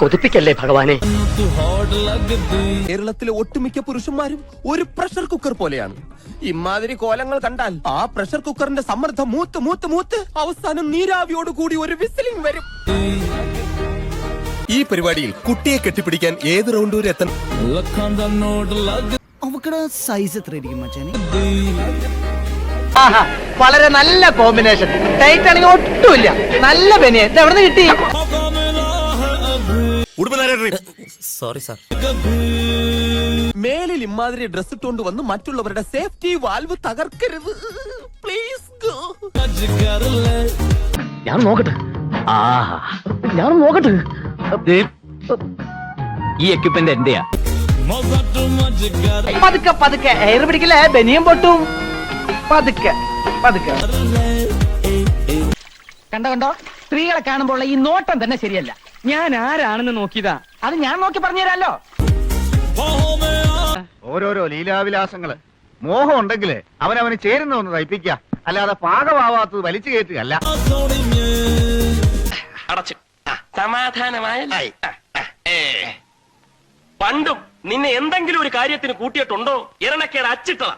കൊതിപ്പിക്കല്ലേ ഭഗവാനെ. കേരളത്തിലെ ഒട്ടുമിക്ക പുരുഷന്മാരും ഒരു പ്രഷർ കുക്കർ പോലെയാണ്. ഇമാതിരി കോലങ്ങൾ കണ്ടാൽ ആ പ്രഷർ കുക്കറിന്റെ സമ്മർദ്ദം മൂത്ത് മൂത്ത് മൂത്ത് അവസാനം നീരാവിയോട് കൂടി ഒരു വിസിലിംഗ് വരും. ഈ പരിപാടിയിൽ കുട്ടിയെ കെട്ടിപ്പിടിക്കാൻ ഏത് റൗണ്ട് വരെ എത്തണം? അവക്കടെ സൈസ് എത്രയായിരിക്കും മച്ചാനെ? വളരെ നല്ല കോമ്പിനേഷൻ. ടൈറ്റ് ആണെങ്കിൽ ഒട്ടുമില്ല. നല്ല ബനിയൻ. ഇത് എവിടെ നിന്ന് കിട്ടി? Sorry sir. മേലിൽ ഇമാതിരി ഡ്രസ് ഇട്ടുകൊണ്ട് വന്ന് മറ്റുള്ളവരുടെ സേഫ്റ്റി വാൽവ് തകർക്കരുത് പ്ലീസ്. ഞാൻ നോക്കട്ടെ. ഞാൻ നോക്കട്ടെ. ഈ എക്യുപ്മെന്റ് എന്റെയാ. പതുക്കെ പതുക്കെ എയർ പിടിക്കില്ലേ, ബനിയം പൊട്ടും. പതുക്കെ പതുക്കെ. കണ്ടോ കണ്ടോ, സ്ത്രീകളെ കാണുമ്പോൾ ഈ നോട്ടം തന്നെ ശരിയല്ല. ഞാൻ ആരാണെന്ന് നോക്കിയതാ. അത് ഞാൻ നോക്കി പറഞ്ഞുതരാലോ. ഓരോരോ ലീലാവിലാസങ്ങള്. മോഹം ഉണ്ടെങ്കില് അവനവന് ചേരുന്ന ഒന്ന് തയ്പ്പിക്കുക, അല്ലാതെ പാകമാവാത്തത് വലിച്ചു കയറ്റുകയല്ല. അടച്ചു സമാധാനമായ. പണ്ടും നിന്നെ എന്തെങ്കിലും ഒരു കാര്യത്തിന് കൂട്ടിയിട്ടുണ്ടോ? ഇരണക്കേട് അച്ചിട്ടതാ.